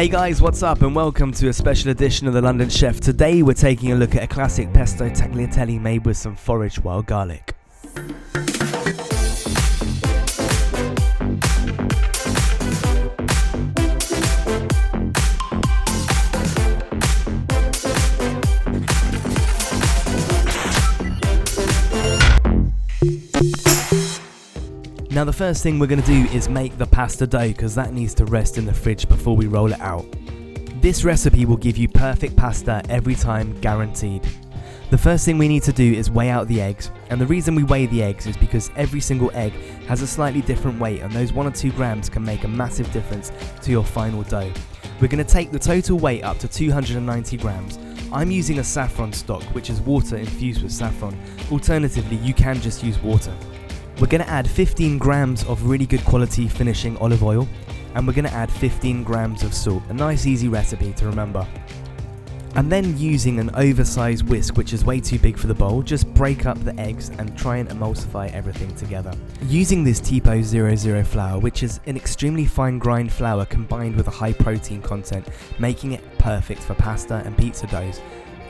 Hey guys, what's up and welcome to a special edition of The London Chef. Today we're taking a look at a classic pesto tagliatelle made with some foraged wild garlic. Now the first thing we're going to do is make the pasta dough because that needs to rest in the fridge before we roll it out. This recipe will give you perfect pasta every time, guaranteed. The first thing we need to do is weigh out the eggs, and the reason we weigh the eggs is because every single egg has a slightly different weight and those 1 or 2 grams can make a massive difference to your final dough. We're going to take the total weight up to 290 grams. I'm using a saffron stock, which is water infused with saffron. Alternatively, you can just use water. We're going to add 15 grams of really good quality finishing olive oil, and we're going to add 15 grams of salt, a nice easy recipe to remember. And then using an oversized whisk, which is way too big for the bowl, just break up the eggs and try and emulsify everything together. Using this Tipo 00 flour, which is an extremely fine grind flour combined with a high protein content, making it perfect for pasta and pizza doughs.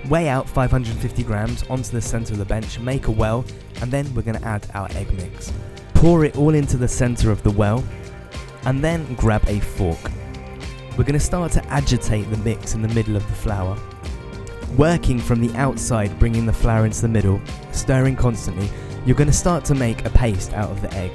Weigh out 550 grams onto the center of the bench, make a well, and then we're going to add our egg mix. Pour it all into the center of the well, and then grab a fork. We're going to start to agitate the mix in the middle of the flour. Working from the outside, bringing the flour into the middle, stirring constantly, you're going to start to make a paste out of the egg.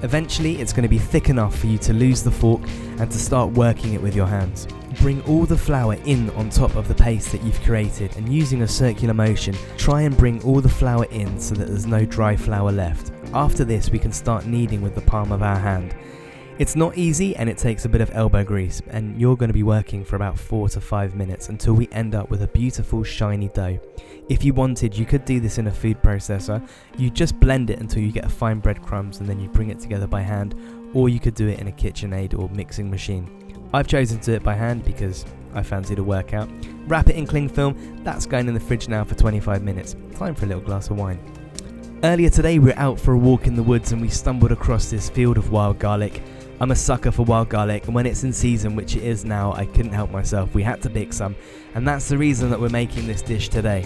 Eventually, it's going to be thick enough for you to lose the fork and to start working it with your hands. Bring all the flour in on top of the paste that you've created, and using a circular motion, try and bring all the flour in so that there's no dry flour left. After this, we can start kneading with the palm of our hand. It's not easy and it takes a bit of elbow grease, and you're going to be working for about 4 to 5 minutes until we end up with a beautiful shiny dough. If you wanted, you could do this in a food processor. You just blend it until you get a fine breadcrumbs and then you bring it together by hand, or you could do it in a KitchenAid or mixing machine. I've chosen to do it by hand because I fancied a workout. Wrap it in cling film, that's going in the fridge now for 25 minutes. Time for a little glass of wine. Earlier today we were out for a walk in the woods and we stumbled across this field of wild garlic. I'm a sucker for wild garlic, and when it's in season, which it is now, I couldn't help myself. We had to pick some, and that's the reason that we're making this dish today.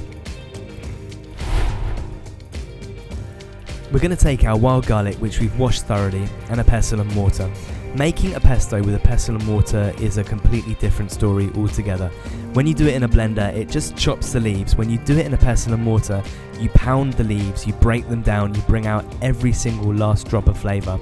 We're going to take our wild garlic, which we've washed thoroughly, and a pestle and mortar. Making a pesto with a pestle and mortar is a completely different story altogether. When you do it in a blender, it just chops the leaves. When you do it in a pestle and mortar, you pound the leaves, you break them down, you bring out every single last drop of flavour.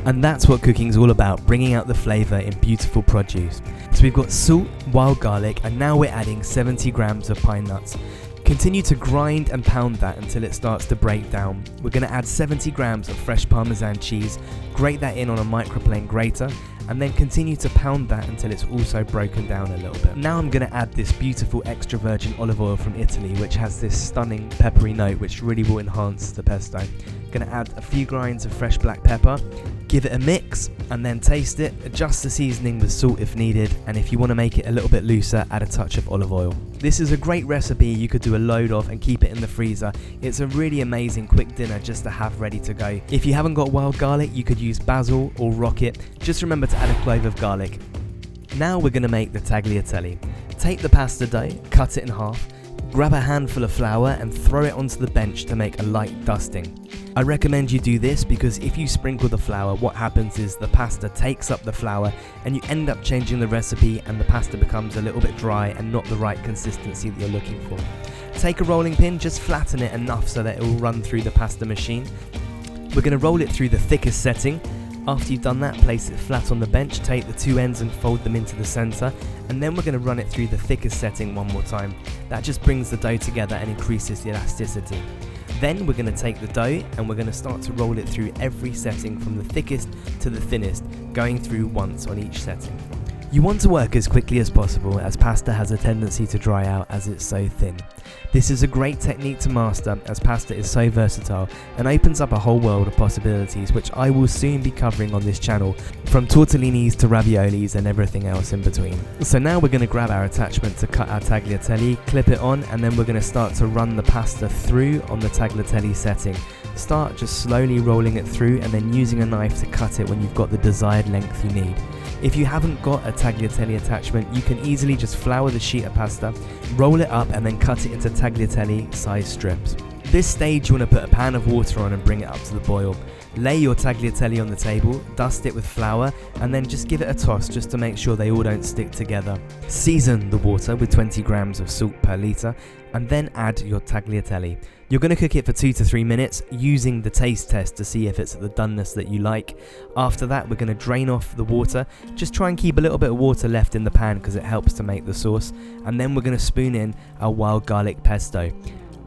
And that's what cooking's all about, bringing out the flavour in beautiful produce. So we've got salt, wild garlic, and now we're adding 70 grams of pine nuts. Continue to grind and pound that until it starts to break down. We're going to add 70 grams of fresh Parmesan cheese, grate that in on a microplane grater, and then continue to pound that until it's also broken down a little bit. Now I'm going to add this beautiful extra virgin olive oil from Italy, which has this stunning peppery note which really will enhance the pesto. Going to add a few grinds of fresh black pepper, give it a mix, and then taste it. Adjust the seasoning with salt if needed, and if you want to make it a little bit looser, add a touch of olive oil. This is a great recipe you could do a load of and keep it in the freezer. It's a really amazing quick dinner just to have ready to go. If you haven't got wild garlic, you could use basil or rocket. Just remember to add a clove of garlic. Now we're going to make the tagliatelle. Take the pasta dough, cut it in half, grab a handful of flour and throw it onto the bench to make a light dusting. I recommend you do this because if you sprinkle the flour, what happens is the pasta takes up the flour and you end up changing the recipe and the pasta becomes a little bit dry and not the right consistency that you're looking for. Take a rolling pin, just flatten it enough so that it will run through the pasta machine. We're going to roll it through the thickest setting. After you've done that, place it flat on the bench, take the 2 ends and fold them into the center, and then we're going to run it through the thickest setting one more time. That just brings the dough together and increases the elasticity. Then we're going to take the dough and we're going to start to roll it through every setting from the thickest to the thinnest, going through once on each setting. You want to work as quickly as possible as pasta has a tendency to dry out as it's so thin. This is a great technique to master as pasta is so versatile and opens up a whole world of possibilities which I will soon be covering on this channel, from tortellinis to raviolis and everything else in between. So now we're going to grab our attachment to cut our tagliatelle, clip it on, and then we're going to start to run the pasta through on the tagliatelle setting. Start just slowly rolling it through and then using a knife to cut it when you've got the desired length you need. If you haven't got a tagliatelle attachment, you can easily just flour the sheet of pasta, roll it up and then cut it into tagliatelle size strips. This stage you want to put a pan of water on and bring it up to the boil. Lay your tagliatelle on the table, dust it with flour and then just give it a toss just to make sure they all don't stick together. Season the water with 20 grams of salt per litre and then add your tagliatelle. You're going to cook it for 2 to 3 minutes using the taste test to see if it's at the doneness that you like. After that we're going to drain off the water, just try and keep a little bit of water left in the pan because it helps to make the sauce, and then we're going to spoon in our wild garlic pesto.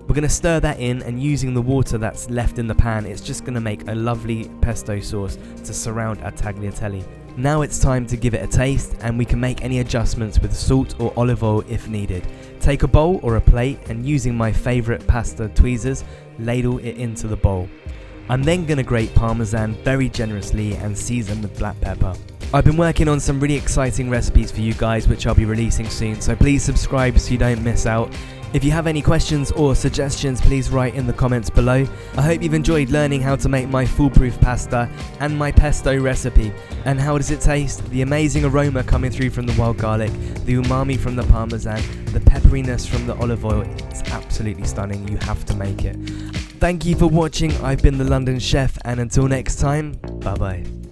We're going to stir that in, and using the water that's left in the pan, it's just going to make a lovely pesto sauce to surround our tagliatelle. Now it's time to give it a taste, and we can make any adjustments with salt or olive oil if needed. Take a bowl or a plate and using my favourite pasta tweezers, ladle it into the bowl. I'm then going to grate Parmesan very generously and season with black pepper. I've been working on some really exciting recipes for you guys which I'll be releasing soon, so please subscribe so you don't miss out. If you have any questions or suggestions, please write in the comments below. I hope you've enjoyed learning how to make my foolproof pasta and my pesto recipe. And how does it taste? The amazing aroma coming through from the wild garlic, the umami from the parmesan, the pepperiness from the olive oil. It's absolutely stunning. You have to make it. Thank you for watching. I've been the London Chef, and until next time, bye bye.